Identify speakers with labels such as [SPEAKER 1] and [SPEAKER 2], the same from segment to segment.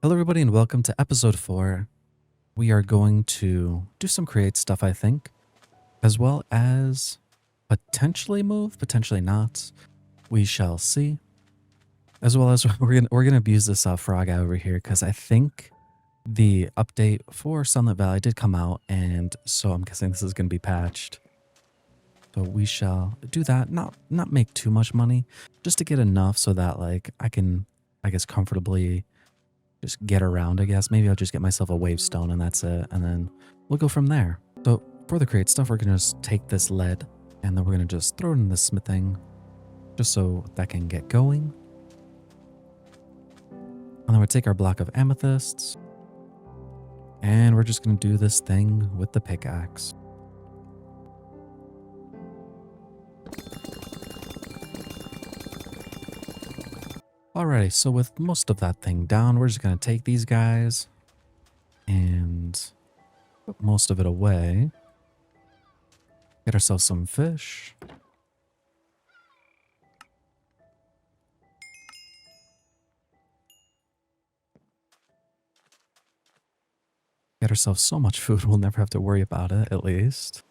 [SPEAKER 1] Hello, everybody, and welcome to episode 4. We are going to do some create stuff, I think, as well as potentially move, potentially not. We shall see. As well as we're gonna abuse this frog guy over here because I think the update for Sunlit Valley did come out, and so I'm guessing this is gonna be patched. So we shall do that. Not make too much money, just to get enough so that like I can, I guess, comfortably just get around, I guess. Maybe I'll just get myself a wave stone and that's it. And then we'll go from there. So for the create stuff, we're going to just take this lead and then we're going to just throw it in the smithing just so that can get going. And then we'll take our block of amethysts and we're just going to do this thing with the pickaxe. Alrighty, so with most of that thing down, we're just going to take these guys and put most of it away. Get ourselves some fish. Get ourselves so much food, we'll never have to worry about it, at least.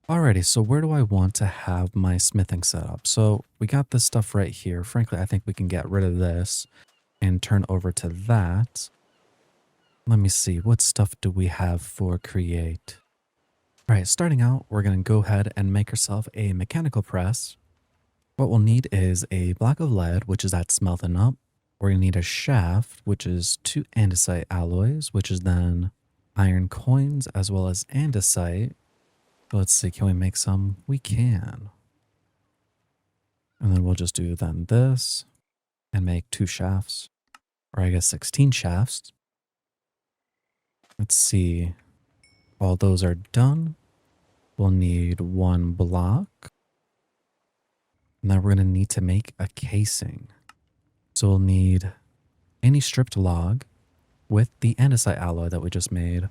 [SPEAKER 1] Alrighty, so where do I want to have my smithing set up? So we got this stuff right here. Frankly, I think we can get rid of this and turn over to that. Let me see, what stuff do we have for create? Alright, starting out, we're going to go ahead and make ourselves a mechanical press. What we'll need is a block of lead, which is that smelting up. We're going to need a shaft, which is 2 andesite alloys, which is then iron coins as well as andesite. Let's see, can we make some? We can. And then we'll just do then this and make 2 shafts, or I guess 16 shafts. Let's see. While those are done, we'll need 1 block. And then we're going to need to make a casing. So we'll need any stripped log with the andesite alloy that we just made.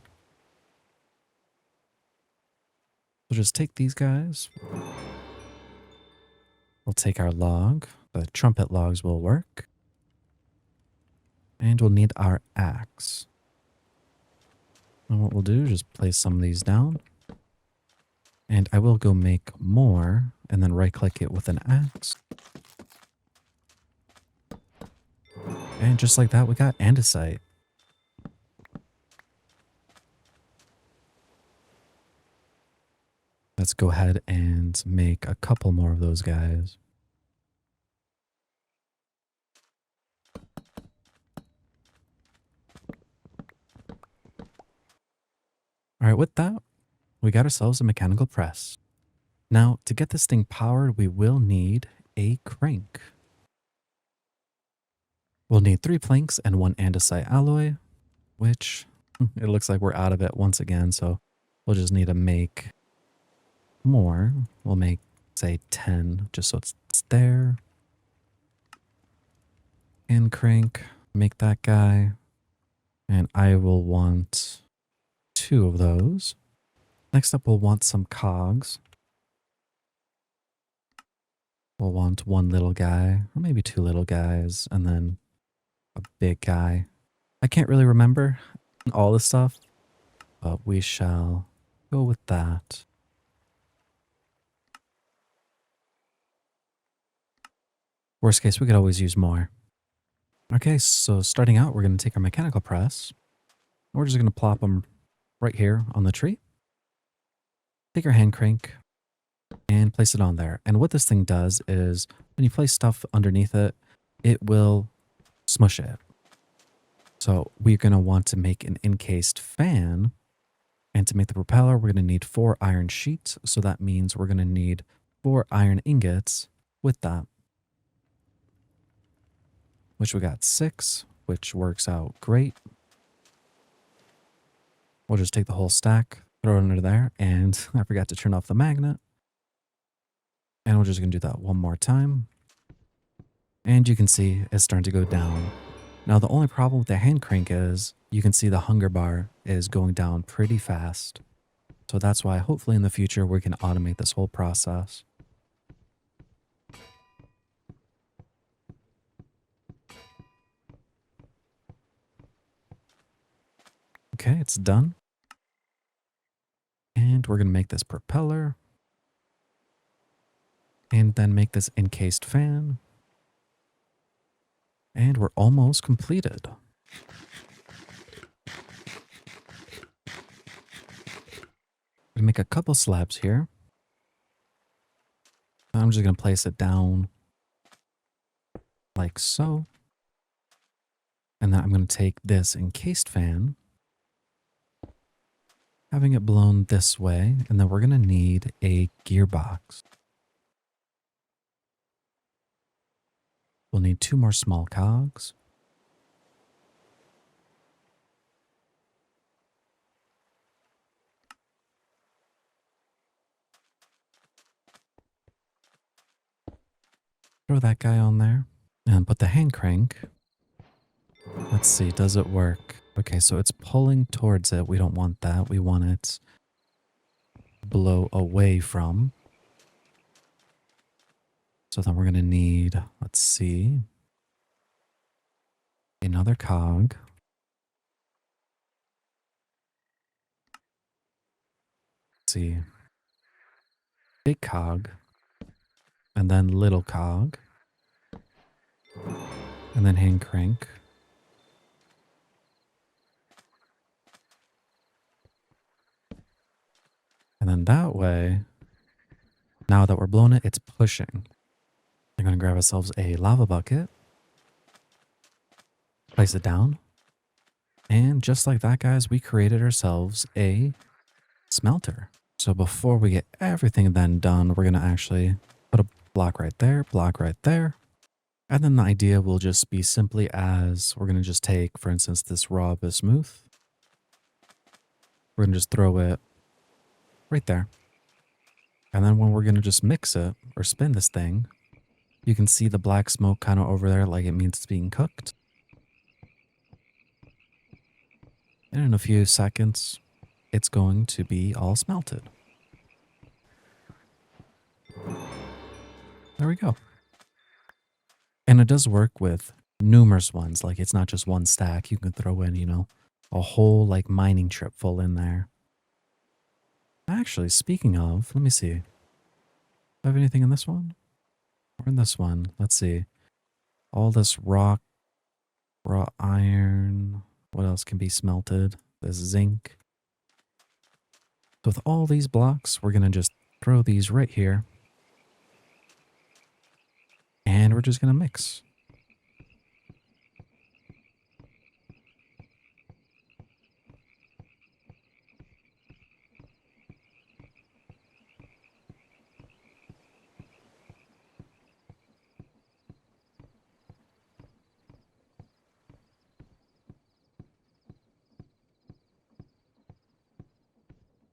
[SPEAKER 1] We'll just take these guys. We'll take our log. The trumpet logs will work. And we'll need our axe. And what we'll do is just place some of these down. And I will go make more and then right click it with an axe. And just like that, we got andesite. Let's go ahead and make a couple more of those guys. All right, with that, we got ourselves a mechanical press. Now, to get this thing powered, we will need a crank. We'll need 3 planks and 1 andesite alloy, which it looks like we're out of it once again, so we'll just need to make more. We'll make, say, 10, just so it's there. And crank, make that guy. And I will want 2 of those. Next up, we'll want some cogs. We'll want 1 little guy, or maybe 2 little guys, and then a big guy. I can't really remember all the stuff, but we shall go with that. Worst case, we could always use more. Okay, so starting out, we're going to take our mechanical press. We're just going to plop them right here on the tree. Take our hand crank and place it on there. And what this thing does is when you place stuff underneath it, it will smush it. So we're going to want to make an encased fan. And to make the propeller, we're going to need 4 iron sheets. So that means we're going to need 4 iron ingots with that. Which we got 6, which works out great. We'll just take the whole stack, throw it under there, and I forgot to turn off the magnet. And we're just going to do that one more time. And you can see it's starting to go down. Now the only problem with the hand crank is you can see the hunger bar is going down pretty fast. So that's why hopefully in the future we can automate this whole process. Okay, it's done. And we're going to make this propeller. And then make this encased fan. And we're almost completed. We're going to make a couple slabs here. I'm just going to place it down like so. And then I'm going to take this encased fan, having it blown this way, and then we're going to need a gearbox. We'll need 2 more small cogs. Throw that guy on there and put the hand crank. Let's see, does it work? Okay, so it's pulling towards it. We don't want that. We want it blow away from. So then we're going to need, let's see, another cog. Let's see, big cog, and then little cog, and then hand crank. And then that way, now that we're blowing it, it's pushing. We're going to grab ourselves a lava bucket, place it down, and just like that, guys, we created ourselves a smelter. So before we get everything then done, we're going to actually put a block right there, and then the idea will just be simply as we're going to just take, for instance, this raw bismuth. We're going to just throw it right there. And then when we're going to just mix it or spin this thing, you can see the black smoke kind of over there like it means it's being cooked. And in a few seconds, it's going to be all smelted. There we go. And it does work with numerous ones. Like it's not just one stack. You can throw in, you know, a whole like mining trip full in there. Actually, speaking of, let me see. Do I have anything in this one? Or in this one? Let's see. All this rock, raw iron. What else can be smelted? This zinc. So with all these blocks, we're going to just throw these right here. And we're just going to mix.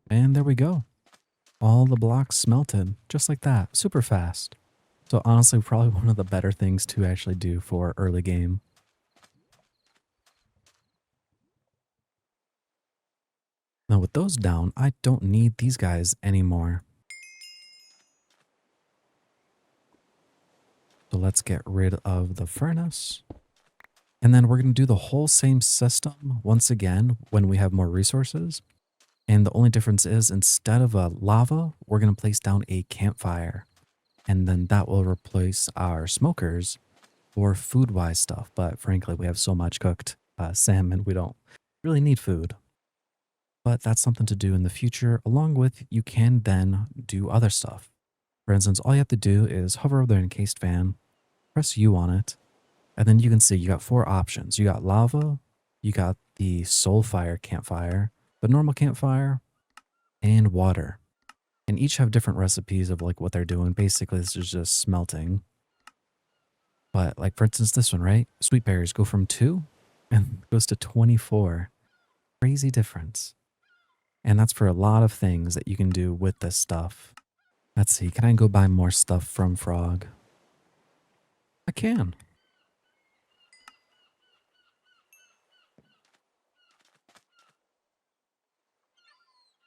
[SPEAKER 1] And there we go. All the blocks smelted just like that. Super fast. So honestly, probably one of the better things to actually do for early game. Now with those down, I don't need these guys anymore. So let's get rid of the furnace. And then we're going to do the whole same system once again when we have more resources. And the only difference is instead of a lava, we're going to place down a campfire. And then that will replace our smokers for food-wise stuff. But frankly, we have so much cooked salmon, we don't really need food. But that's something to do in the future, along with you can then do other stuff. For instance, all you have to do is hover over the encased fan, press U on it, and then you can see you got 4 options. You got lava, you got the soul fire campfire, the normal campfire, and water. And each have different recipes of like what they're doing. Basically, this is just smelting. But like for instance, this one, right? Sweet berries go from 2 and goes to 24. Crazy difference. And that's for a lot of things that you can do with this stuff. Let's see, can I go buy more stuff from Frog? I can.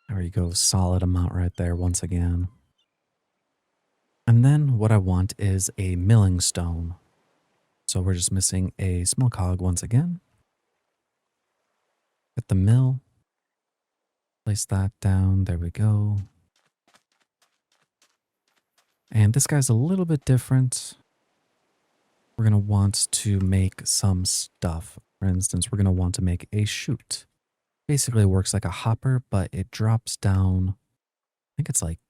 [SPEAKER 1] There you go, solid amount right there once again. And then what I want is a milling stone. So we're just missing a small cog once again. Get the mill. Place that down. There we go. And this guy's a little bit different. We're going to want to make some stuff. For instance, we're going to want to make a chute. Basically, it works like a hopper, but it drops down, I think it's like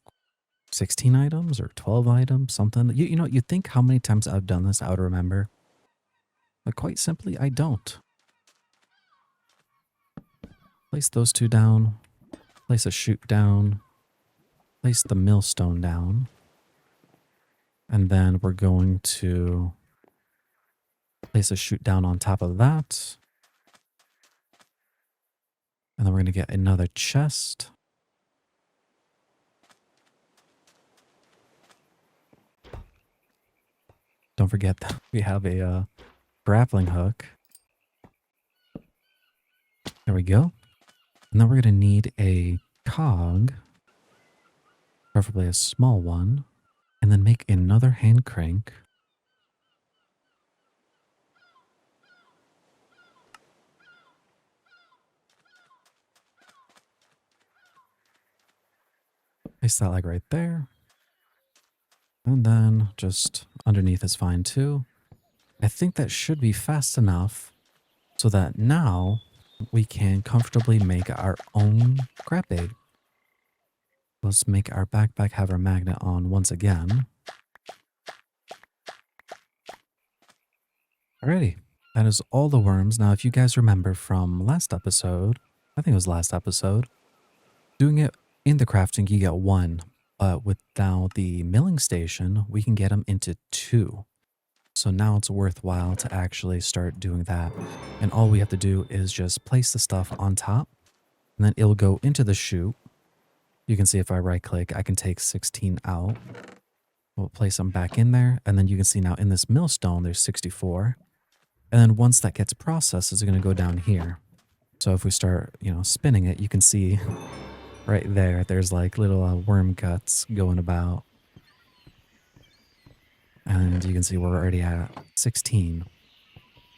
[SPEAKER 1] 16 items or 12 items, something. You know, you think how many times I've done this, I would remember. But quite simply, I don't. Place those two down. Place a chute down. Place the millstone down. And then we're going to place a chute down on top of that. And then we're going to get another chest. Don't forget that we have a grappling hook. There we go. And then we're going to need a cog, preferably a small one, and then make another hand crank. Place that like right there. And then just underneath is fine too. I think that should be fast enough so that now we can comfortably make our own crab bait. Let's make our backpack have our magnet on once again. Alrighty, that is all the worms. Now, if you guys remember from last episode, I think it was last episode, doing it in the crafting, you get one. But with now the milling station, we can get them into two. So now it's worthwhile to actually start doing that. And all we have to do is just place the stuff on top, and then it'll go into the chute. You can see if I right click, I can take 16 out. We'll place them back in there. And then you can see now in this millstone, there's 64. And then once that gets processed, it's going to go down here. So if we start, you know, spinning it, you can see right there, there's like little worm guts going about. And you can see we're already at 16.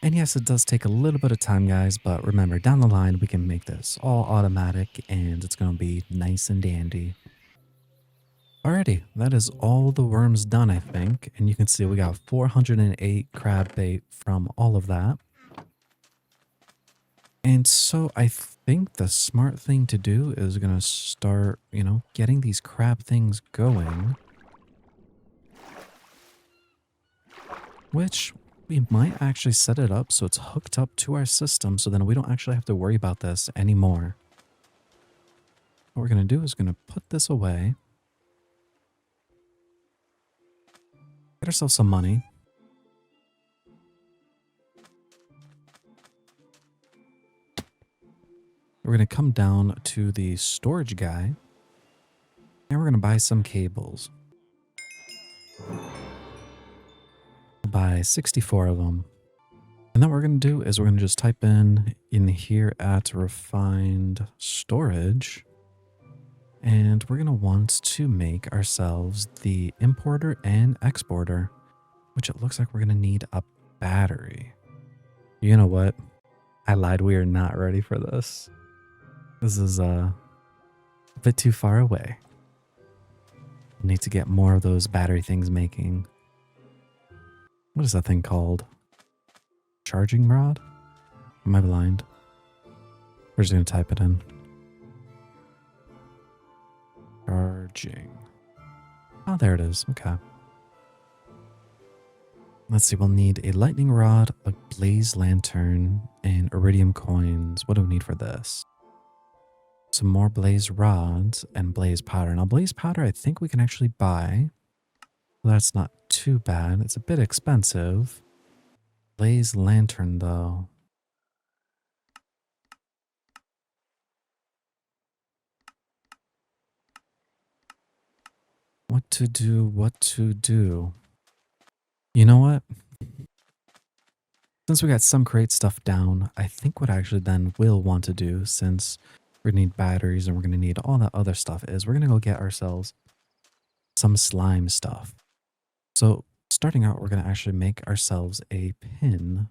[SPEAKER 1] And yes, it does take a little bit of time, guys, but remember, down the line, we can make this all automatic and it's going to be nice and dandy. Alrighty, that is all the worms done, I think. And you can see we got 408 crab bait from all of that. And so I think the smart thing to do is going to start, you know, getting these crab things going. Which we might actually set it up so it's hooked up to our system so then we don't actually have to worry about this anymore. What we're going to do is going to put this away. Get ourselves some money. We're going to come down to the storage guy. And we're going to buy some cables. Buy 64 of them. And then what we're going to do is we're going to just type in here at refined storage. And we're going to want to make ourselves the importer and exporter, which it looks like we're going to need a battery. You know what? I lied. We are not ready for this. This is a bit too far away. We need to get more of those battery things making. What is that thing called? Charging rod? Am I blind? We're just going to type it in. Charging. Oh, there it is. Okay. Let's see. We'll need a lightning rod, a blaze lantern, and iridium coins. What do we need for this? Some more blaze rods and blaze powder. Now, blaze powder, I think we can actually buy. Well, that's not too bad. It's a bit expensive. Blaze lantern, though. What to do, what to do. You know what? Since we got some crate stuff down, I think what I actually then will want to do, since we're going to need batteries and we're going to need all that other stuff, is we're going to go get ourselves some slime stuff. So starting out, we're going to actually make ourselves a pin.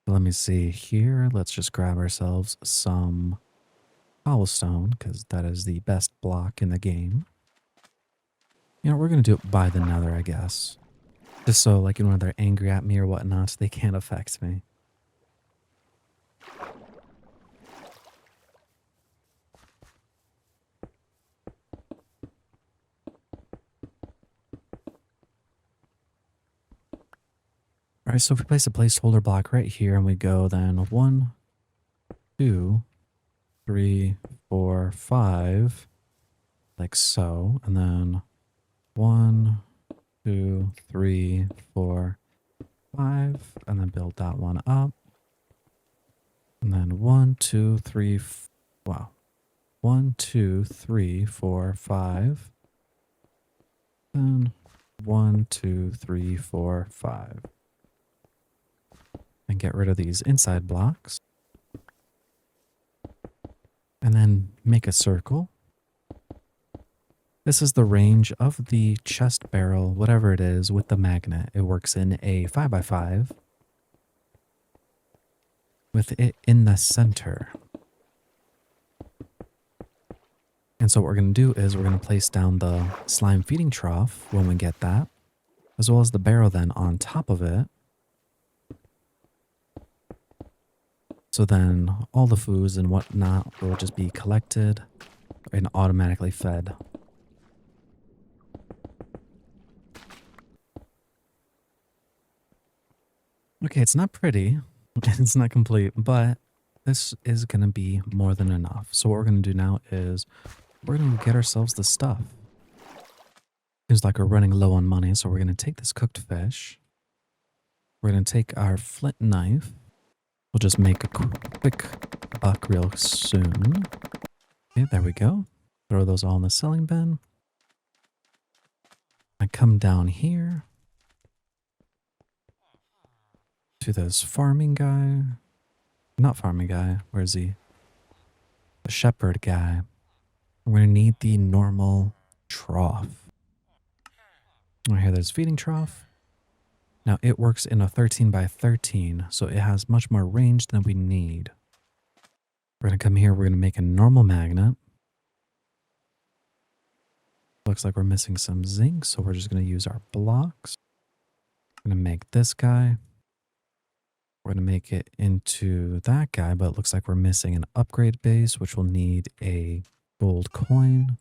[SPEAKER 1] Let me see here. Let's just grab ourselves some cobblestone because that is the best block in the game. You know, we're going to do it by the nether, I guess. Just so, like, when they're angry at me or whatnot, they can't affect me. All right, so if we place a placeholder block right here and we go then 1, 2, 3, 4, 5, like so, and then 1, 2, 3, 4, 5, and then build that one up. And then 1, 2, 3, wow. 1, 2, 3, 4, 5. Then 1, 2, 3, 4, 5. And get rid of these inside blocks. And then make a circle. This is the range of the chest barrel, whatever it is, with the magnet. It works in a 5x5 with it in the center. And so what we're going to do is we're going to place down the slime feeding trough when we get that, as well as the barrel then on top of it. So then all the foods and whatnot will just be collected and automatically fed. Okay, it's not pretty. It's not complete, but this is going to be more than enough. So what we're going to do now is we're going to get ourselves the stuff. Seems like we're running low on money, so we're going to take this cooked fish. We're going to take our flint knife. We'll just make a quick buck real soon. Okay, there we go. Throw those all in the selling bin. I come down here to this farming guy. Not farming guy. Where is he? The shepherd guy. We're going to need the normal trough. Right here, there's feeding trough. Now it works in a 13x13, so it has much more range than we need. We're going to come here, we're going to make a normal magnet. Looks like we're missing some zinc, so we're just going to use our blocks. We're going to make this guy. We're going to make it into that guy, but it looks like we're missing an upgrade base, which will need a gold coin.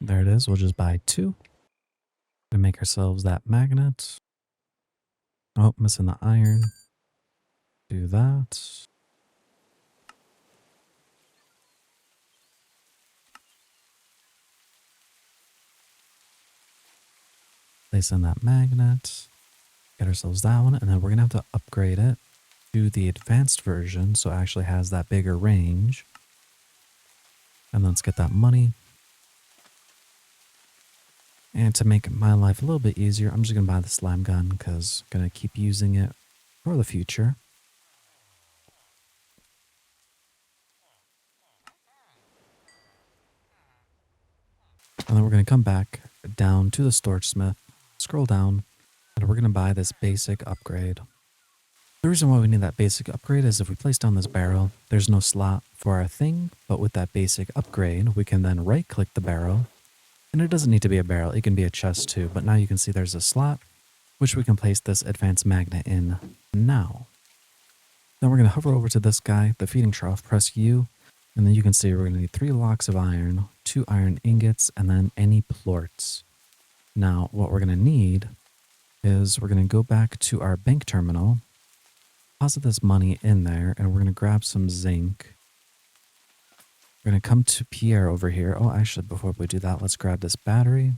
[SPEAKER 1] There it is. We'll just buy 2. To make ourselves that magnet. Oh, missing the iron. Do that. Place in that magnet. Get ourselves that one. And then we're going to have to upgrade it to the advanced version so it actually has that bigger range. And let's get that money. And to make my life a little bit easier, I'm just going to buy the slime gun because I'm going to keep using it for the future. And then we're going to come back down to the storage smith, scroll down, and we're going to buy this basic upgrade. The reason why we need that basic upgrade is if we place down this barrel, there's no slot for our thing, but with that basic upgrade, we can then right-click the barrel. And it doesn't need to be a barrel, it can be a chest too, but now you can see there's a slot, which we can place this advanced magnet in now. Then we're going to hover over to this guy, the feeding trough, press U, and then you can see we're going to need 3 blocks of iron, 2 iron ingots, and then any plorts. Now, what we're going to need is we're going to go back to our bank terminal, deposit this money in there, and we're going to grab some zinc. We're going to come to Pierre over here. Oh, actually, before we do that, let's grab this battery.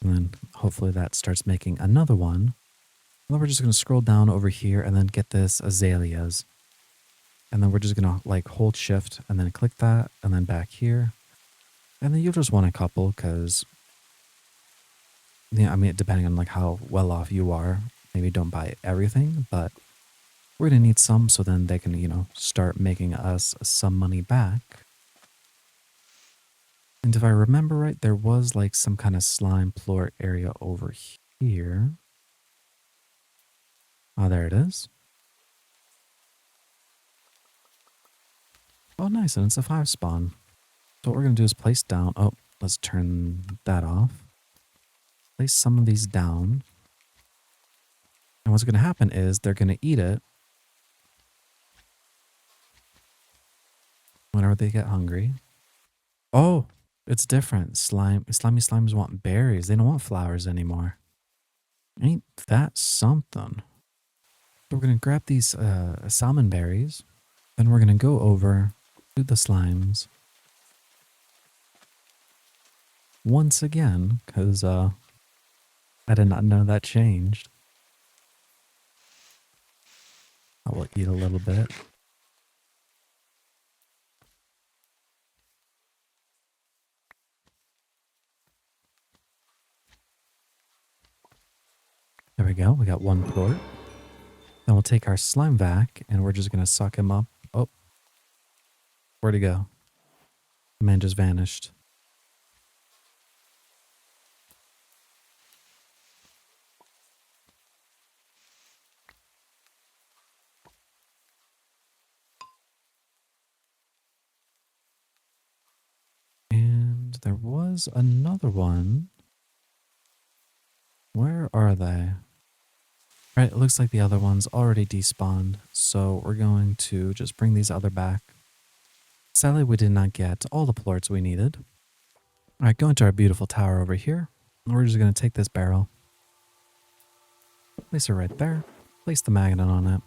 [SPEAKER 1] And then hopefully that starts making another one. And then we're just going to scroll down over here and then get this azaleas. And then we're just going to like hold shift and then click that and then back here. And then you'll just want a couple because, yeah, I mean, depending on like how well off you are, maybe don't buy everything, but we're going to need some so then they can, you know, start making us some money back. And if I remember right, there was like some kind of slime plort area over here. Oh, there it is. Oh, nice. And it's a 5 spawn. So what we're going to do is place down. Oh, let's turn that off. Place some of these down. And what's going to happen is they're going to eat it whenever they get hungry. Oh, it's different. Slimy slimes want berries. They don't want flowers anymore. Ain't that something? So we're going to grab these salmon berries. Then we're going to go over to the slimes once again, because I did not know that changed. I will eat a little bit. There we go. We got one plort. Then we'll take our slime vac and we're just going to suck him up. Oh, where'd he go? The man just vanished. And there was another one. Where are they? Right, it looks like the other one's already despawned. So we're going to just bring these other back. Sadly, we did not get all the plorts we needed. All right, go into our beautiful tower over here. We're just going to take this barrel. Place it right there. Place the magnet on it.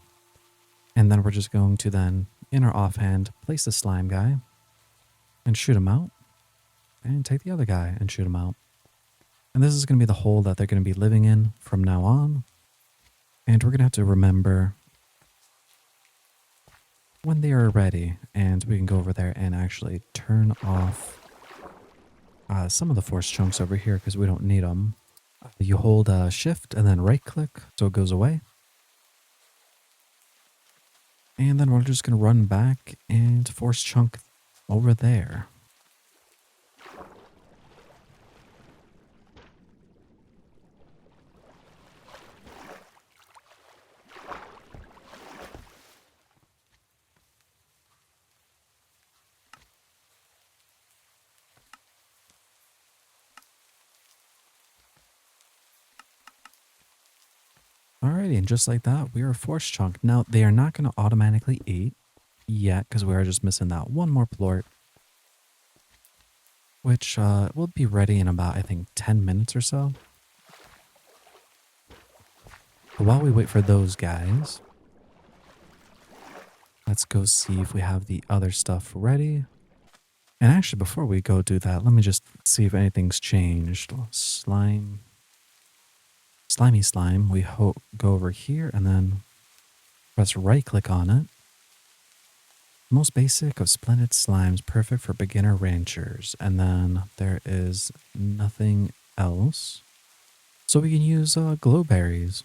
[SPEAKER 1] And then we're just going to then, in our offhand, place the slime guy. And shoot him out. And take the other guy and shoot him out. And this is going to be the hole that they're going to be living in from now on. And we're going to have to remember when they are ready. And we can go over there and actually turn off some of the force chunks over here because we don't need them. You hold shift and then right click so it goes away. And then we're just going to run back and force chunk over there. Alrighty, and just like that, we are force chunked. Now, they are not going to automatically eat yet because we are just missing that one more plort. Which will be ready in about, I think, 10 minutes or so. But while we wait for those guys, let's go see if we have the other stuff ready. And actually, before we go do that, let me just see if anything's changed. Slime. Slimy slime. We go over here and then press right click on it. Most basic of splendid slimes, perfect for beginner ranchers. And then there is nothing else. So we can use glowberries.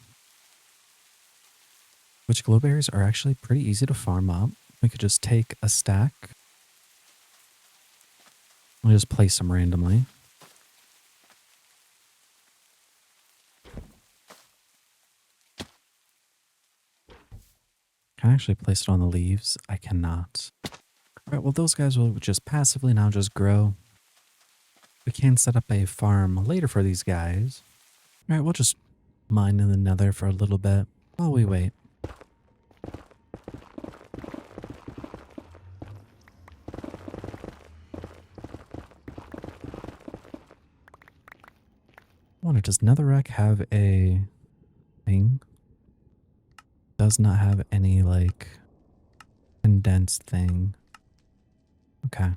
[SPEAKER 1] Which glowberries are actually pretty easy to farm up. We could just take a stack. We'll just place them randomly. Can I actually place it on the leaves? I cannot. Alright, well those guys will just passively now just grow. We can set up a farm later for these guys. Alright, we'll just mine in the nether for a little bit while we wait. I wonder, does netherrack have a thing? Does not have any like condensed thing. Okay.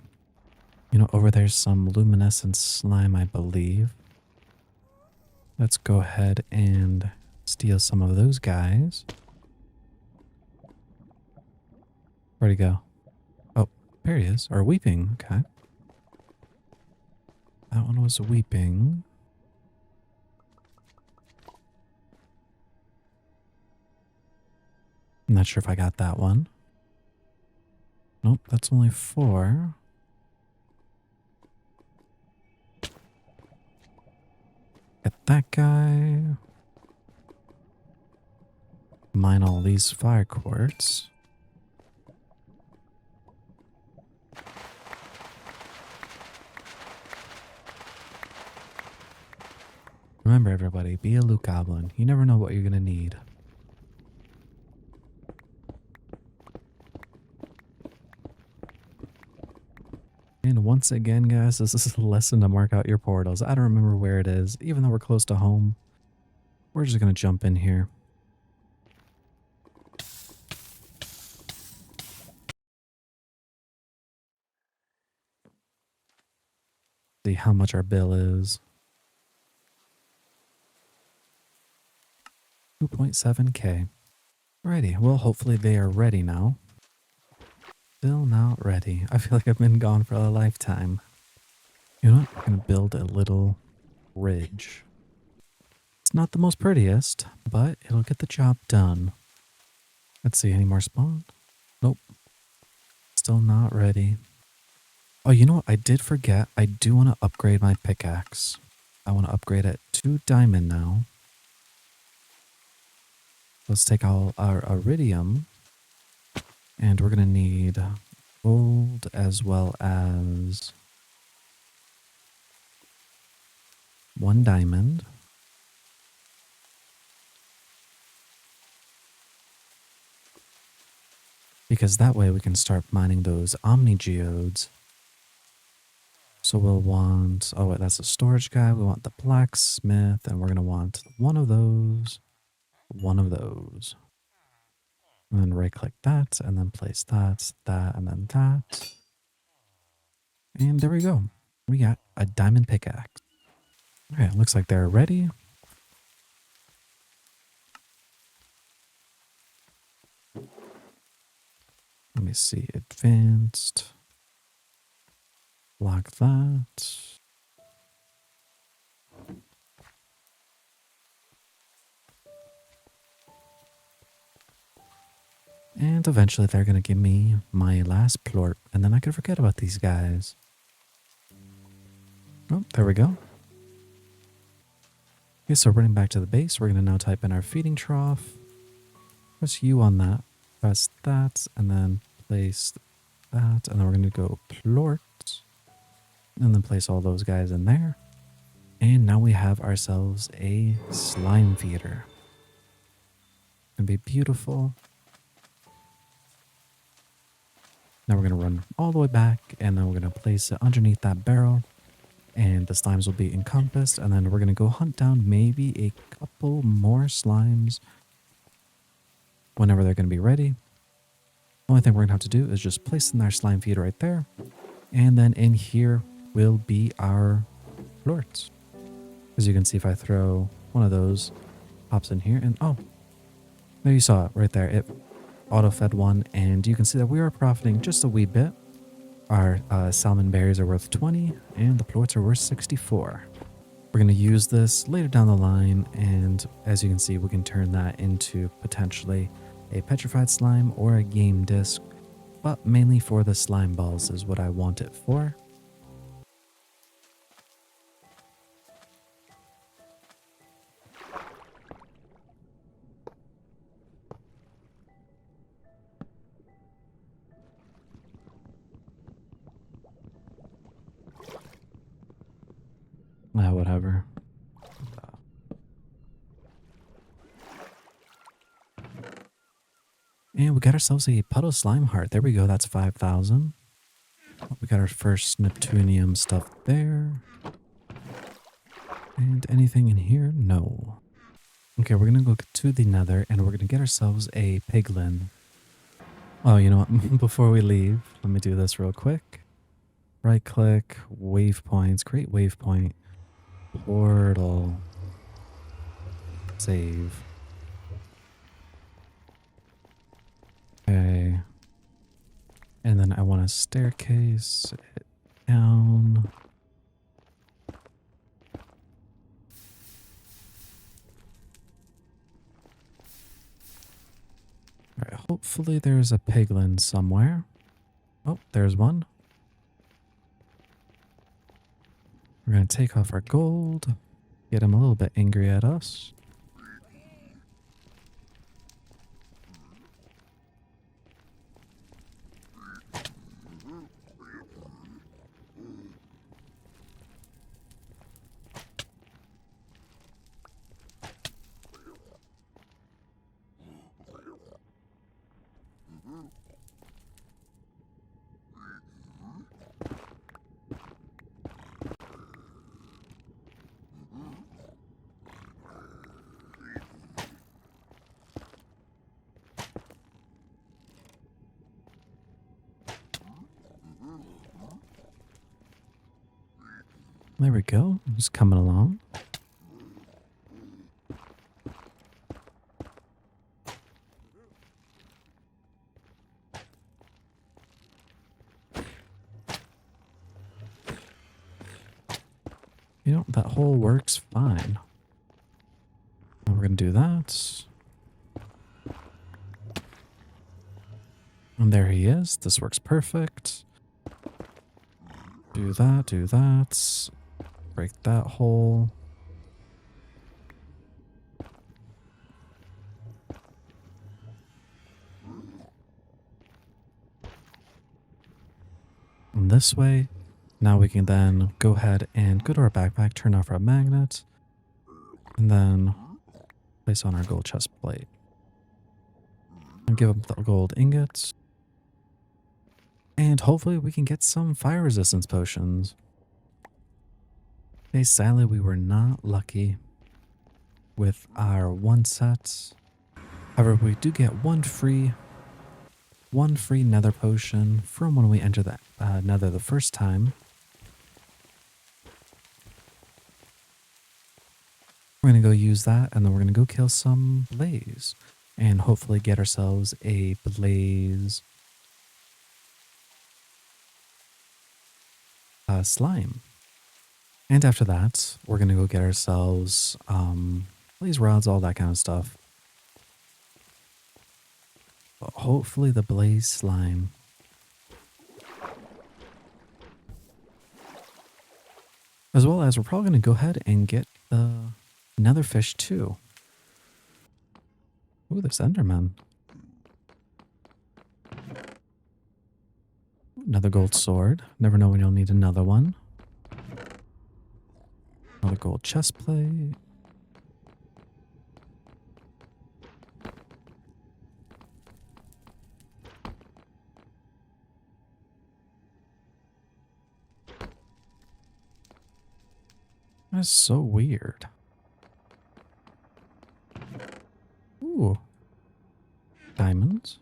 [SPEAKER 1] You know, over there's some luminescent slime, I believe. Let's go ahead and steal some of those guys. Where'd he go? Oh, there he is. Or weeping. Okay. That one was weeping. I'm not sure if I got that one. Nope, that's only 4. Get that guy. Mine all these fire quartz. Remember, everybody, be a loot goblin. You never know what you're gonna need. And once again, guys, this is a lesson to mark out your portals. I don't remember where it is, even though we're close to home. We're just gonna jump in here. See how much our bill is. 2.7k. Alrighty, well, hopefully they are ready now. Still not ready. I feel like I've been gone for a lifetime. You know what? I'm gonna build a little ridge. It's not the most prettiest, but it'll get the job done. Let's see, any more spawn? Nope. Still not ready. Oh, you know what? I did forget. I do want to upgrade my pickaxe. I want to upgrade it to diamond now. Let's take all our iridium. And we're going to need gold as well as 1 diamond. Because that way we can start mining those omni geodes. So we'll want, oh wait, that's a storage guy. We want the blacksmith, and we're going to want one of those, and then right click that, and then place that, and then that. And there we go. We got a diamond pickaxe. Okay, looks like they're ready. Let me see, advanced. Lock that. And eventually they're going to give me my last plort, and then I can forget about these guys. Oh, there we go. Okay, so running back to the base, we're going to now type in our feeding trough. Press U on that. Press that, and then place that, and then we're going to go plort. And then place all those guys in there. And now we have ourselves a slime feeder. It's going to be beautiful. Now we're going to run all the way back, and then we're going to place it underneath that barrel, and the slimes will be encompassed, and then we're going to go hunt down maybe a couple more slimes whenever they're going to be ready. Only thing we're going to have to do is just place in our slime feeder right there, and then in here will be our plorts. As you can see, if I throw one of those, pops in here, and oh, there you saw it right there. It auto-fed one, and you can see that we are profiting just a wee bit. Our salmon berries are worth 20, and the plorts are worth 64. We're going to use this later down the line, and as you can see, we can turn that into potentially a petrified slime or a game disc, but mainly for the slime balls is what I want it for. Whatever. And we got ourselves a puddle slime heart. There we go. That's 5,000. We got our first Neptunium stuff there. And anything in here? No. Okay, we're going to go to the Nether, and we're going to get ourselves a piglin. Oh, you know what? Before we leave, let me do this real quick. Right click, waypoints, create waypoint, portal, save. Okay. And then I want a staircase it down. Alright, hopefully there's a piglin somewhere. Oh, there's one. We're going to take off our gold, get him a little bit angry at us. There we go. Just coming along. You know, that hole works fine. Now we're going to do that. And there he is. This works perfect. Do that, do that. Break that hole. And this way, now we can then go ahead and go to our backpack, turn off our magnet, and then place on our gold chest plate. And give him the gold ingots. And hopefully we can get some fire resistance potions. Okay, sadly we were not lucky with our one set. However, we do get one free nether potion from when we enter the nether the first time. We're going to go use that, and then we're going to go kill some blaze and hopefully get ourselves a blaze slime. And after that, we're going to go get ourselves blaze rods, all that kind of stuff. But hopefully the blaze slime. As well as we're probably going to go ahead and get the nether fish too. Ooh, this enderman. Another gold sword. Never know when you'll need another one. Another gold chest plate. That's so weird. Ooh. Diamonds.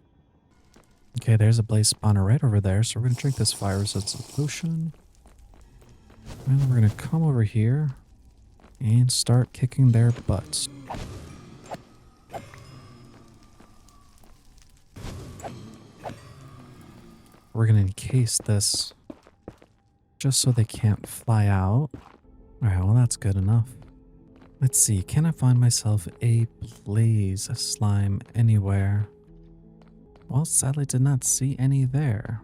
[SPEAKER 1] Okay, there's a blaze spawner right over there, so we're going to drink this fire resistance potion. And then we're going to come over here and start kicking their butts. We're going to encase this just so they can't fly out. Alright, well that's good enough. Let's see, can I find myself a blaze slime anywhere? Well, sadly did not see any there.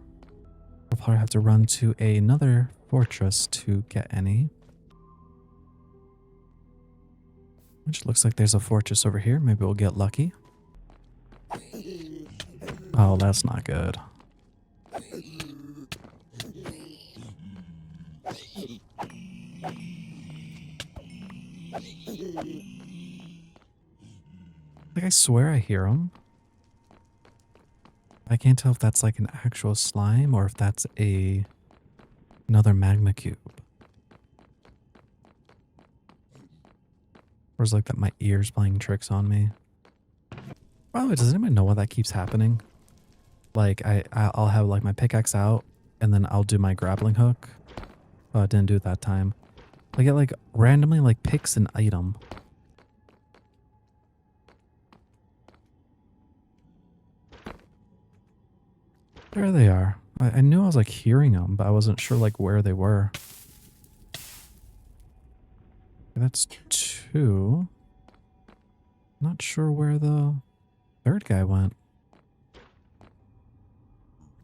[SPEAKER 1] I'll probably have to run to another fortress to get any. Which looks like there's a fortress over here. Maybe we'll get lucky. Oh, that's not good. Like, I swear I hear them. I can't tell if that's like an actual slime or if that's another magma cube. Or is it like that my ear's playing tricks on me? By the way, does anybody know why that keeps happening? Like, I'll have like my pickaxe out and then I'll do my grappling hook. Oh, it didn't do it that time. Like, it like randomly like picks an item. There they are. I knew I was like hearing them, but I wasn't sure like where they were. That's two. Not sure where the third guy went.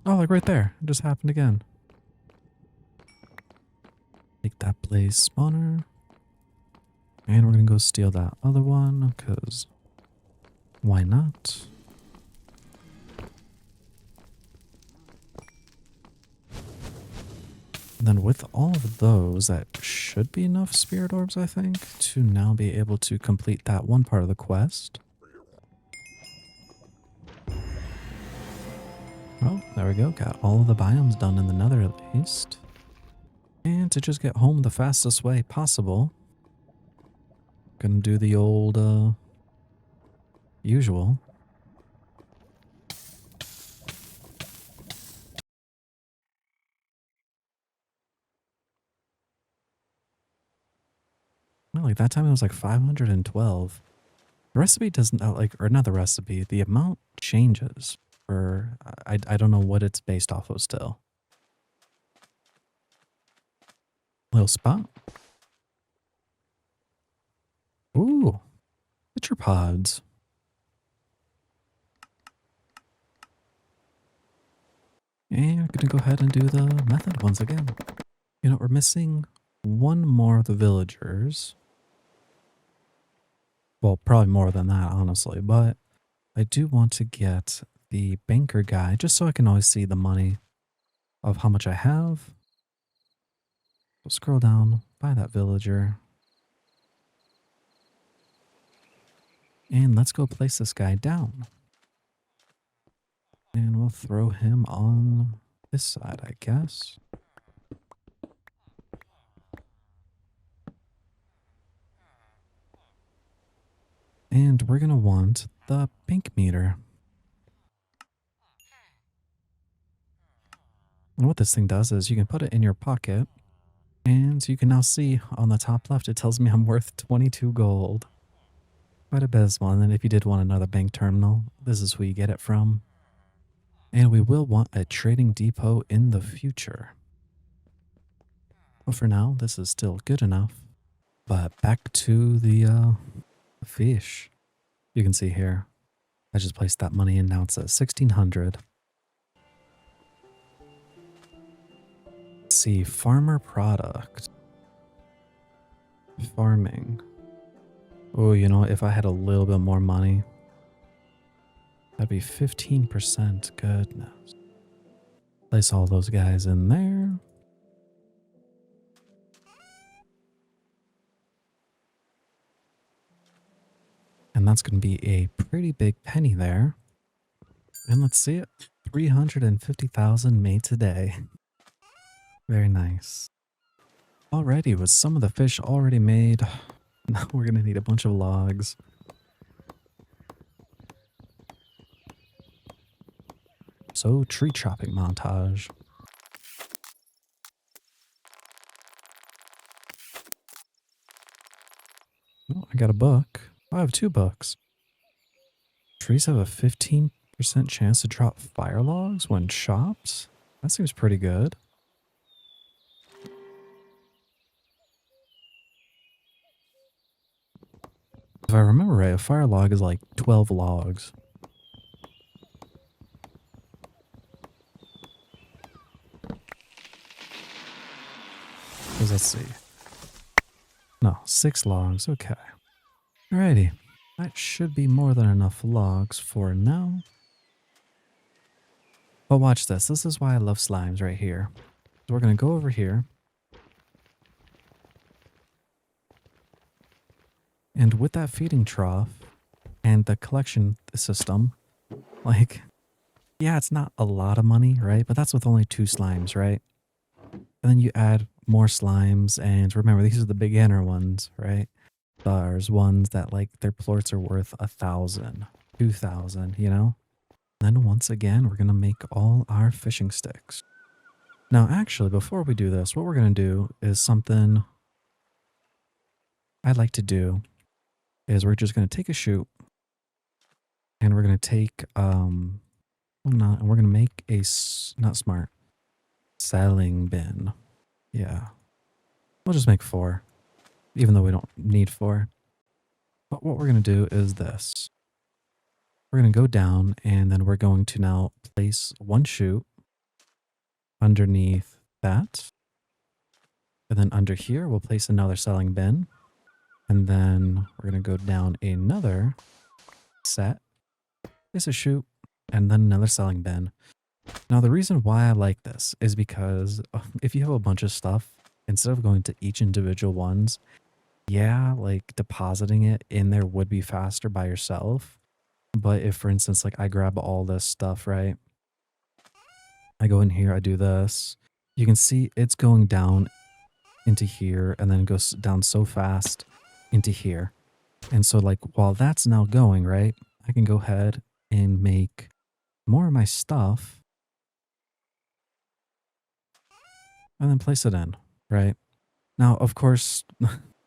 [SPEAKER 1] Oh, like right there. It just happened again. Take that blaze spawner. And we're going to go steal that other one, because why not? Then with all of those, that should be enough spirit orbs, I think, to now be able to complete that one part of the quest. Oh, there we go. Got all of the biomes done in the nether at least. And to just get home the fastest way possible, gonna do the old usual. Like that time it was like 512. The recipe doesn't or not the recipe. The amount changes for I don't know what it's based off of still. Little spot. Ooh, tetrapods. And we're gonna go ahead and do the method once again. You know, we're missing one more of the villagers. Well, probably more than that, honestly, but I do want to get the banker guy just so I can always see the money of how much I have. So scroll down, buy that villager. And let's go place this guy down. And we'll throw him on this side, I guess. And we're going to want the bank meter. And what this thing does is you can put it in your pocket. And you can now see on the top left, it tells me I'm worth 22 gold. Quite a abysmal. And then if you did want another bank terminal, this is who you get it from. And we will want a trading depot in the future. But for now, this is still good enough. But back to the fish. You can see here, I just placed that money in. Now it's at 1600. Let's see, farmer product. Farming. Oh, you know, if I had a little bit more money, that'd be 15%. Goodness. Place all those guys in there. And that's going to be a pretty big penny there. And let's see it. 350,000 made today. Very nice. Alrighty, with some of the fish already made, now we're going to need a bunch of logs. So, tree chopping montage. Oh, I got a book. I have 2 books. Trees have a 15% chance to drop fire logs when chopped? That seems pretty good. If I remember right, a fire log is like 12 logs. Let's see. No, 6 logs. Okay. Alrighty. That should be more than enough logs for now. But watch this. This is why I love slimes right here. So we're going to go over here. And with that feeding trough and the collection system, like, yeah, it's not a lot of money, right? But that's with only 2 slimes, right? And then you add more slimes. And remember, these are the beginner ones, right? There's ones that like their plorts are worth 1,000, 2,000, you know? Then once again, we're going to make all our fishing sticks. Now, actually, before we do this, what we're going to do is something I'd like to do is we're just going to take a chute and we're going to take, and we're going to make a, not smart, selling bin. Yeah. We'll just make 4, even though we don't need 4. But what we're going to do is this. We're going to go down and then we're going to now place 1 chute underneath that. And then under here, we'll place another selling bin. And then we're going to go down another set, place a chute, and then another selling bin. Now, the reason why I like this is because if you have a bunch of stuff, instead of going to each individual ones, yeah, like depositing it in there would be faster by yourself. But if, for instance, like I grab all this stuff, right? I go in here, I do this. You can see it's going down into here and then it goes down so fast into here. And so like while that's now going, right, I can go ahead and make more of my stuff and then place it in, right? Now, of course,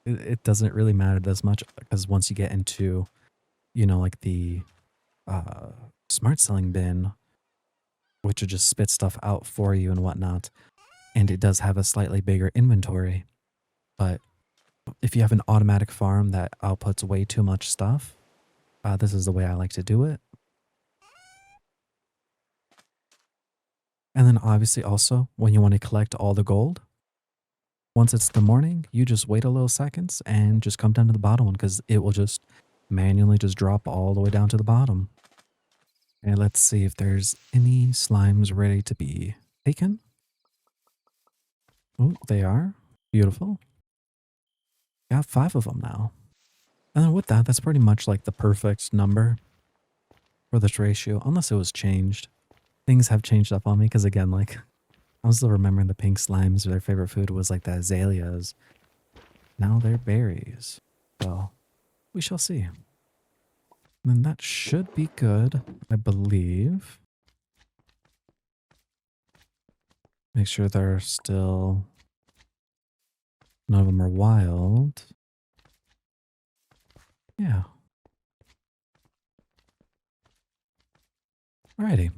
[SPEAKER 1] it doesn't really matter as much because once you get into, you know, like the uh, smart selling bin, which will just spit stuff out for you and whatnot, and it does have a slightly bigger inventory. But if you have an automatic farm that outputs way too much stuff, this is the way I like to do it. And then obviously also when you want to collect all the gold, once it's the morning, you just wait a little seconds and just come down to the bottom one because it will just manually just drop all the way down to the bottom. And let's see if there's any slimes ready to be taken. Oh, they are. Beautiful. Got 5 of them now. And then with that, that's pretty much like the perfect number for this ratio, unless it was changed. Things have changed up on me because again, like I'm still remembering the pink slimes, their favorite food was like the azaleas. Now they're berries. So we shall see. And then that should be good, I believe. Make sure they're still... None of them are wild. Yeah. Alrighty.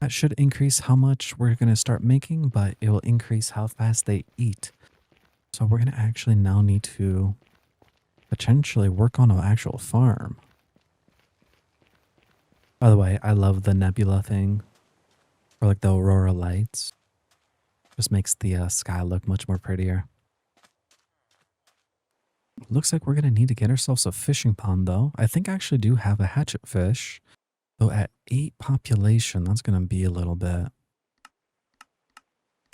[SPEAKER 1] That should increase how much we're going to start making, but it will increase how fast they eat. So we're going to actually now need to potentially work on an actual farm. By the way, I love the nebula thing, or like the aurora lights. Just makes the sky look much more prettier. Looks like we're going to need to get ourselves a fishing pond though. I think I actually do have a hatchet fish. Though at 8 population, that's going to be a little bit.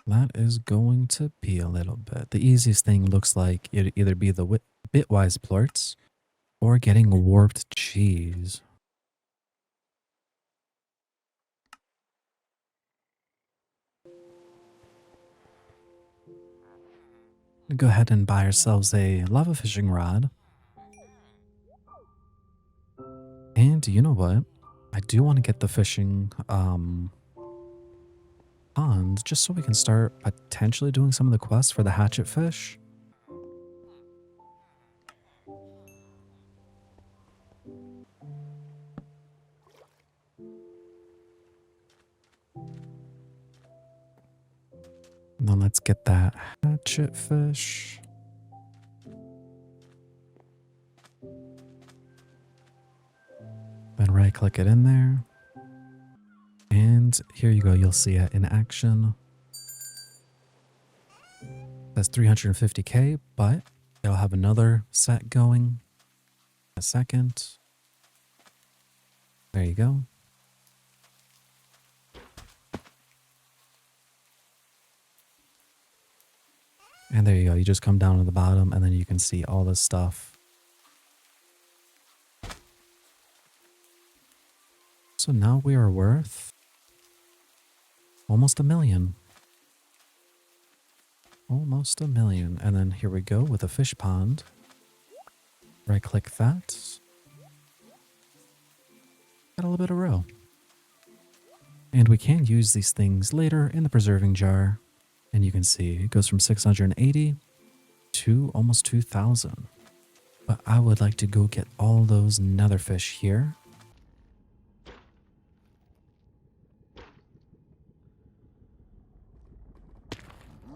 [SPEAKER 1] That is going to be a little bit. The easiest thing looks like it'd either be the bitwise plorts or getting warped cheese. Go ahead and buy ourselves a lava fishing rod. And you know what? I do want to get the fishing pond just so we can start potentially doing some of the quests for the hatchet fish. And then let's get that hatchet fish. Then right click it in there. And here you go, you'll see it in action. That's 350k, but they'll have another set going in a second. There you go. And there you go, you just come down to the bottom and then you can see all this stuff. So now we are worth almost 1 million. Almost 1 million. And then here we go with a fish pond. Right click that. Got a little bit of row. And we can use these things later in the preserving jar. And you can see it goes from 680 to almost 2,000. But I would like to go get all those nether fish here.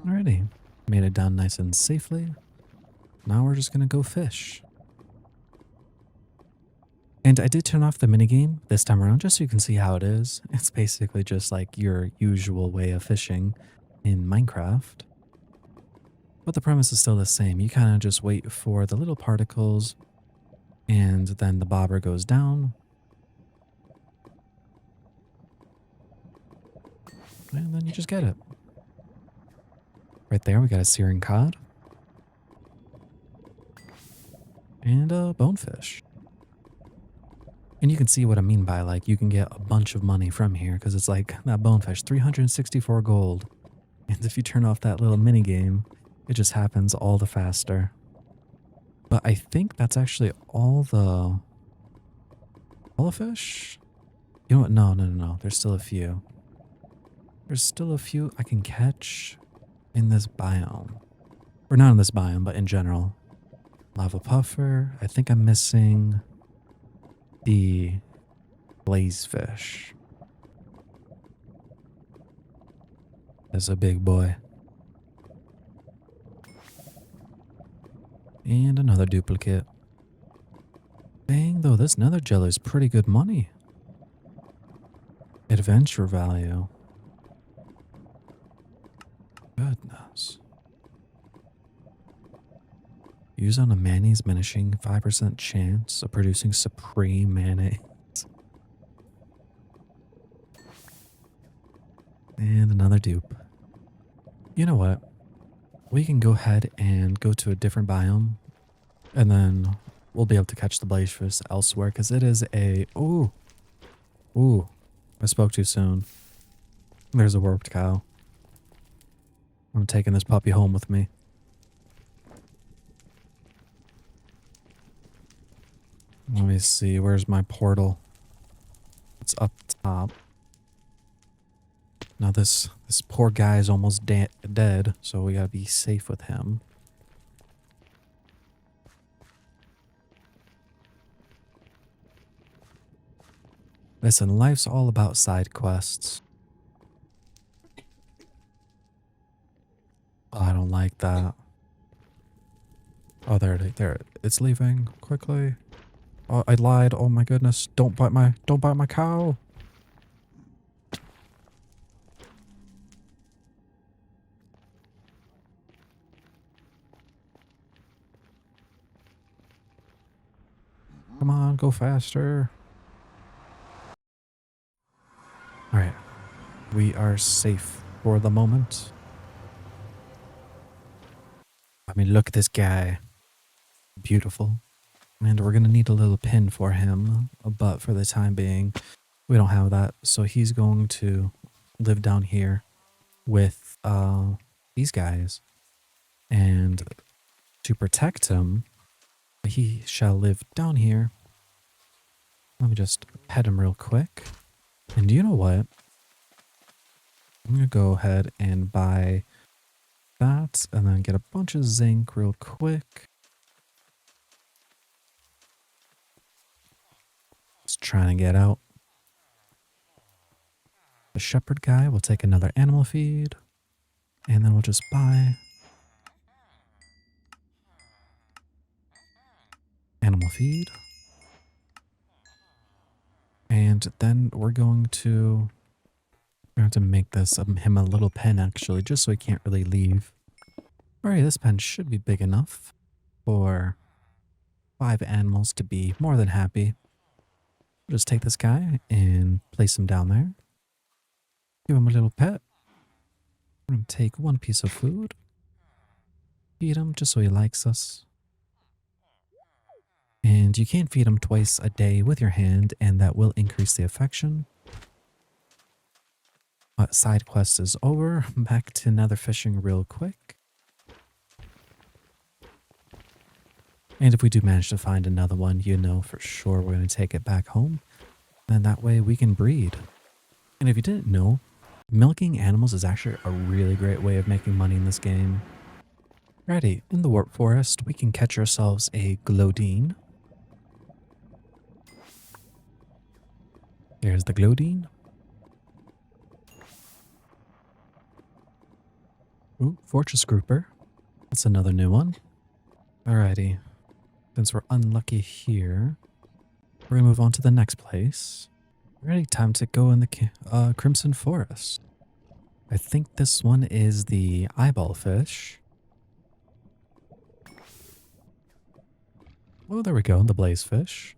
[SPEAKER 1] Alrighty, made it down nice and safely. Now we're just gonna go fish. And I did turn off the minigame this time around just so you can see how it is. It's basically just like your usual way of fishing in Minecraft. But the premise is still the same. You kind of just wait for the little particles and then the bobber goes down. And then you just get it. Right there, we got a searing cod. And a bonefish. And you can see what I mean by like you can get a bunch of money from here because it's like that bonefish, 364 gold. And if you turn off that little mini game, it just happens all the faster. But I think that's actually all the fish. You know what? No. There's still a few. There's still a few I can catch in this biome. Or not in this biome, but in general. Lava puffer. I think I'm missing the blazefish. That's a big boy. And another duplicate. Dang, though, this nether jelly is pretty good money. Adventure value. Goodness. Use on a mayonnaise diminishing 5% chance of producing supreme mayonnaise. And another dupe. You know what? We can go ahead and go to a different biome. And then we'll be able to catch the blazefish elsewhere. Because it is a... Ooh. Ooh. I spoke too soon. There's a warped cow. I'm taking this puppy home with me. Let me see. Where's my portal? It's up top. Now this poor guy is almost dead, so we gotta be safe with him. Listen, life's all about side quests. Oh, I don't like that. Oh, there it's leaving quickly. Oh, I lied. Oh my goodness. Don't bite my cow. Come on, go faster. All right. We are safe for the moment. I mean, look at this guy. Beautiful. And we're going to need a little pin for him, but for the time being, we don't have that. So he's going to live down here with these guys. And to protect him, he shall live down here. Let me just pet him real quick. And you know what? I'm going to go ahead and buy that and then get a bunch of zinc real quick. Just trying to get out. The shepherd guy will take another animal feed. And then we'll just buy animal feed. And then we're going to make this him a little pen actually, just so he can't really leave. Alright, this pen should be big enough for 5 animals to be more than happy. Just take this guy and place him down there. Give him a little pet. We're going to take 1 piece of food. Feed him just so he likes us. And you can feed him twice a day with your hand, and that will increase the affection. Side quest is over. Back to nether fishing real quick. And if we do manage to find another one, you know for sure we're going to take it back home. And that way we can breed. And if you didn't know, milking animals is actually a really great way of making money in this game. Alrighty, in the warp forest, we can catch ourselves a glodine. There's the glodine. Ooh, fortress grouper. That's another new one. Alrighty. Since we're unlucky here, we're gonna move on to the next place. Alrighty, time to go in the Crimson Forest. I think this one is the eyeball fish. Oh, there we go, the blazefish.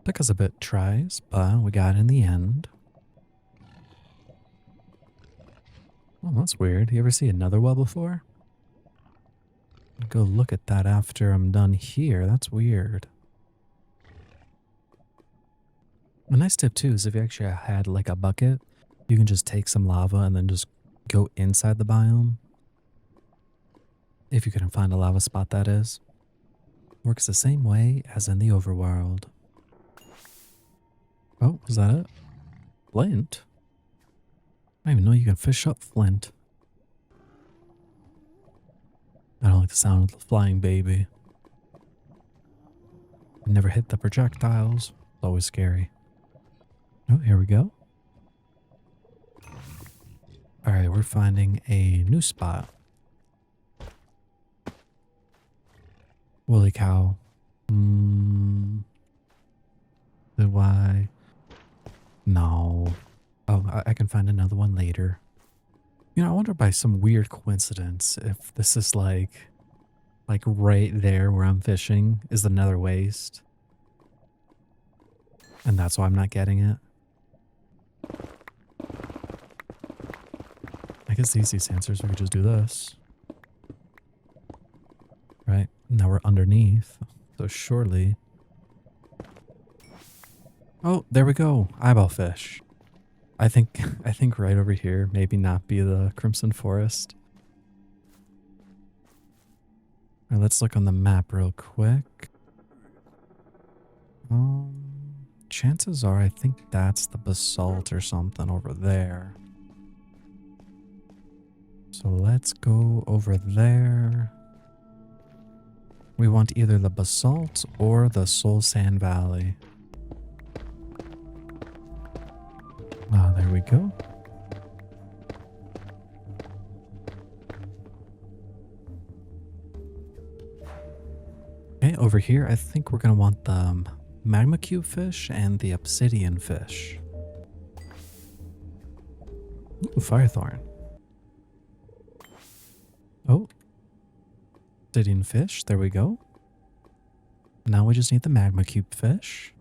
[SPEAKER 1] Took us a bit tries, but we got it in the end. Oh, that's weird. You ever see another well before? Go look at that after I'm done here. That's weird. A nice tip too is if you actually had like a bucket, you can just take some lava and then just go inside the biome. If you couldn't find a lava spot, that is. Works the same way as in the overworld. Oh, was that it? Flint? I didn't even know you can fish up flint. I don't like the sound of the flying baby. I never hit the projectiles. It's always scary. Oh, here we go. Alright, we're finding a new spot. Woolly cow. Do I? No. Oh, I can find another one later. You know, I wonder by some weird coincidence if this is like right there where I'm fishing is the nether waste. And that's why I'm not getting it. I guess the easiest answer is we could just do this. Right? Now we're underneath. So surely... Oh, there we go. Eyeball fish. I think right over here maybe not be the Crimson Forest. All right, let's look on the map real quick. Chances are I think that's the basalt or something over there. So let's go over there. We want either the basalt or the Soul Sand Valley. Ah, there we go. Okay, over here, I think we're going to want the magma cube fish and the obsidian fish. Ooh, firethorn. Oh. Obsidian fish, there we go. Now we just need the magma cube fish.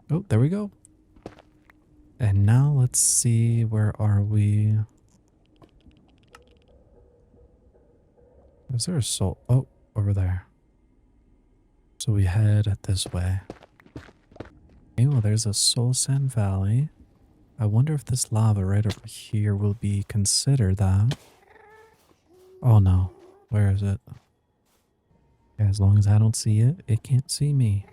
[SPEAKER 1] Oh, there we go. And now let's see, where are we? Is there a soul? Oh, over there. So we head this way. Okay, well there's a Soul Sand Valley. I wonder if this lava right over here will be considered that. Oh no, where is it? As long as I don't see it, it can't see me.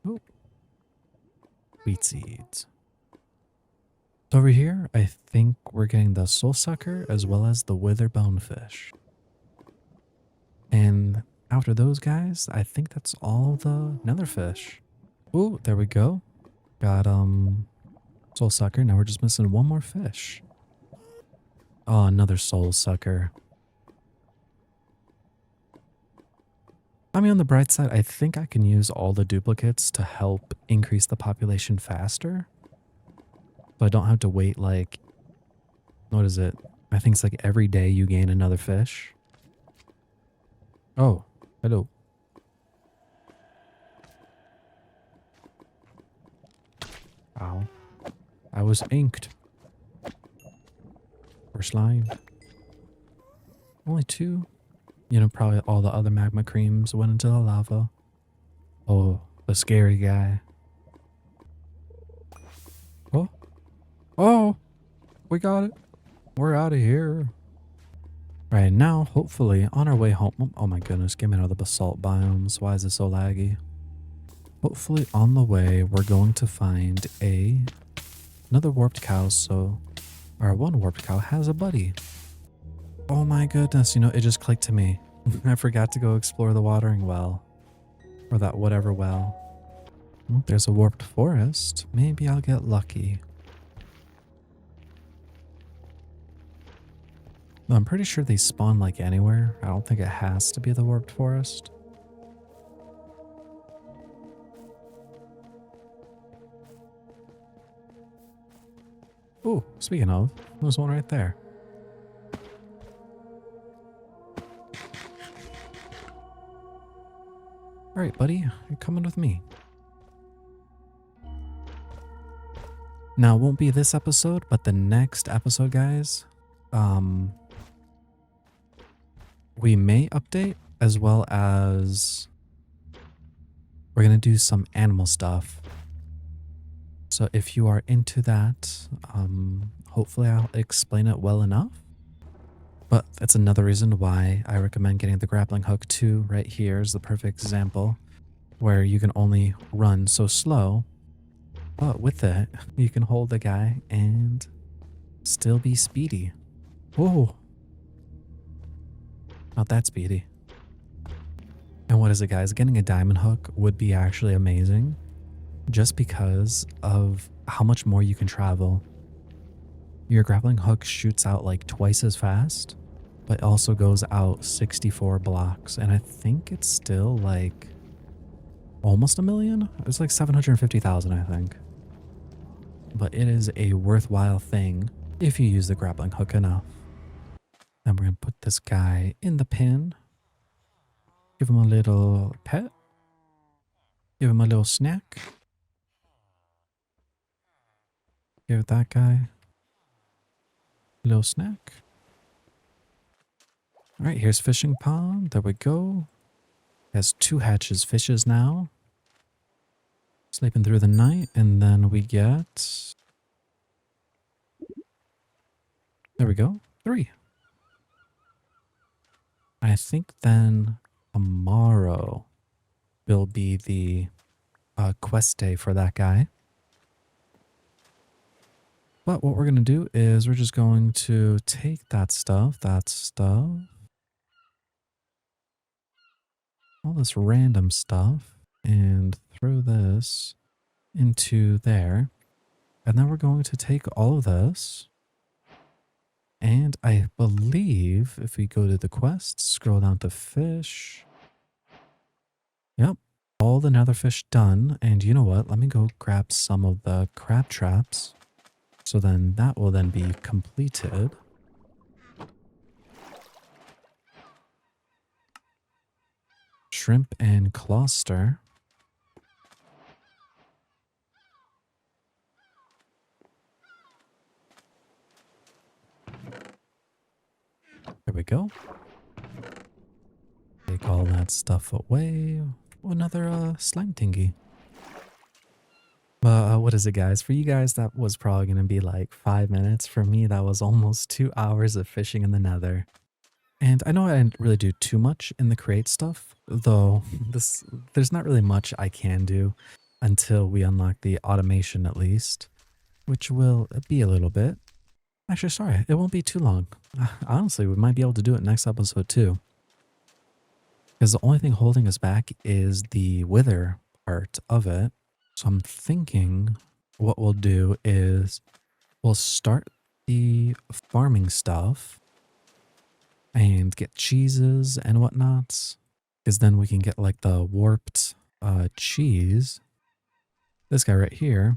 [SPEAKER 1] Oh. Wheat seeds. So over here, I think we're getting the soul sucker as well as the wither bonefish. And after those guys, I think that's all the nether fish. Oh, there we go. Got soul sucker. Now we're just missing one more fish. Oh, another soul sucker. I mean, on the bright side, I think I can use all the duplicates to help increase the population faster. So I don't have to wait like, what is it? I think it's like every day you gain another fish. Oh, hello. Ow. I was inked. Or slimed. Only two. You know, probably all the other magma creams went into the lava. Oh, the scary guy. Oh. Oh! We got it. We're out of here. Right now, hopefully, on our way home. Oh my goodness, get me out of the basalt biomes. Why is it so laggy? Hopefully, on the way, we're going to find another warped cow. So, our one warped cow has a buddy. Oh my goodness, you know, it just clicked to me. I forgot to go explore the watering well. Or that whatever well. Oh, there's a warped forest. Maybe I'll get lucky. No, I'm pretty sure they spawn like anywhere. I don't think it has to be the warped forest. Oh, speaking of, there's one right there. Alright, buddy, you're coming with me. Now, it won't be this episode, but the next episode, guys, we may update, as well as we're going to do some animal stuff. So if you are into that, hopefully I'll explain it well enough. But that's another reason why I recommend getting the grappling hook too. Right here is the perfect example where you can only run so slow, but with it, you can hold the guy and Still be speedy. Whoa. Not that speedy. And what is it, guys? Getting a diamond hook would be actually amazing just because of how much more you can travel. Your grappling hook shoots out like twice as fast, but also goes out 64 blocks. And I think it's still like almost a million. It's like 750,000, I think. But it is a worthwhile thing if you use the grappling hook enough. Then we're going to put this guy in the pen. Give him a little pet. Give him a little snack. Give that guy a little snack. All right, here's fishing pond. There we go. Has 2 hatches fishes now. Sleeping through the night. And then we get... There we go. 3. I think then tomorrow will be the quest day for that guy. But what we're going to do is we're just going to take that stuff, all this random stuff, and throw this into there. And then we're going to take all of this. And I believe if we go to the quest, scroll down to fish. Yep, all the nether fish done. And you know what? Let me go grab some of the crab traps. So then that will then be completed. Shrimp and cluster. There we go. Take all that stuff away. Another slime thingy. What is it, guys? For you guys, that was probably going to be like 5 minutes. For me, that was almost 2 hours of fishing in the nether. And I know I didn't really do too much in the create stuff, though there's not really much I can do until we unlock the automation at least, which will be a little bit. Actually, sorry, it won't be too long. Honestly, we might be able to do it next episode too. Because the only thing holding us back is the wither part of it. So I'm thinking what we'll do is we'll start the farming stuff and get cheeses and whatnots. Because then we can get like the warped cheese. This guy right here.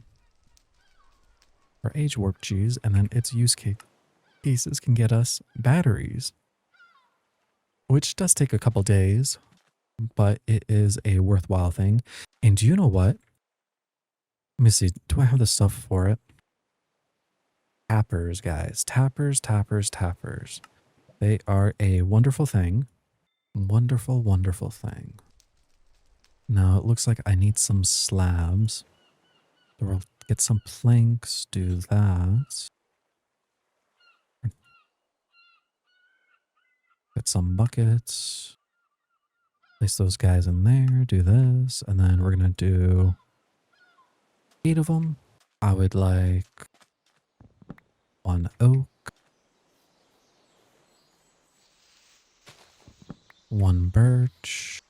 [SPEAKER 1] Or age warped cheese. And then its use cases can get us batteries. Which does take a couple days. But it is a worthwhile thing. And do you know what? Let me see. Do I have the stuff for it? Tappers, guys. Tappers. They are a wonderful thing. Wonderful, wonderful thing. Now, it looks like I need some slabs. So we'll get some planks, do that. Get some buckets. Place those guys in there, do this. And then we're going to do 8 of them. I would like 1 oak, 1 birch,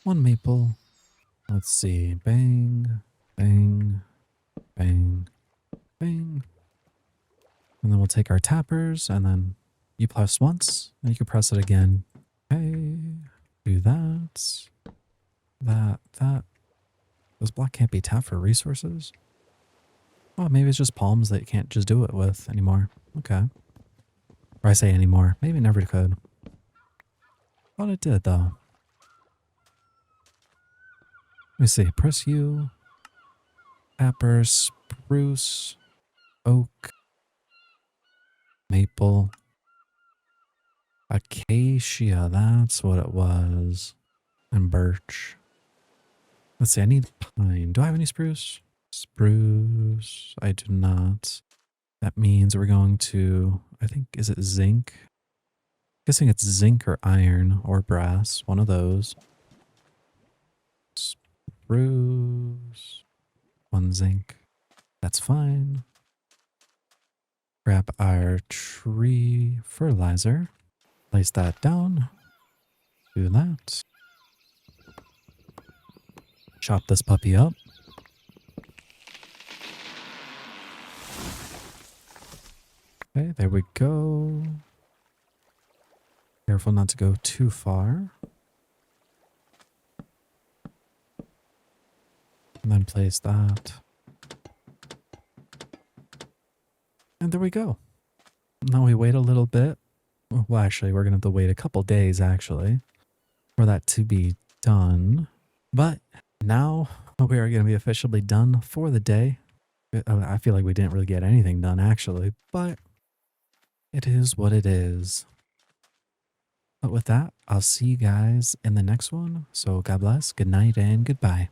[SPEAKER 1] 1 maple. Let's see. Bang, bang, bang, bang. And then we'll take our tappers and then you press once and you can press it again. Okay. Do that. That. This block can't be tapped for resources. Oh, maybe it's just palms that you can't just do it with anymore. Okay. Or I say anymore. Maybe it never could. Thought it did though. Let me see. Press U. Tapper, spruce, oak, maple, acacia. That's what it was. And birch. Let's see. I need pine. Do I have any spruce? Spruce. I do not. That means we're going to, I think, is it zinc? Guessing it's zinc or iron or brass. One of those. Spruce. 1 zinc. That's fine. Grab our tree fertilizer. Place that down. Do that. Chop this puppy up. Okay, there we go. Careful not to go too far. And then place that. And there we go. Now we wait a little bit. Well, actually, we're going to have to wait a couple days, actually, for that to be done. But now we are going to be officially done for the day. I feel like we didn't really get anything done, actually, but it is what it is. But with that, I'll see you guys in the next one. So God bless, good night, and goodbye.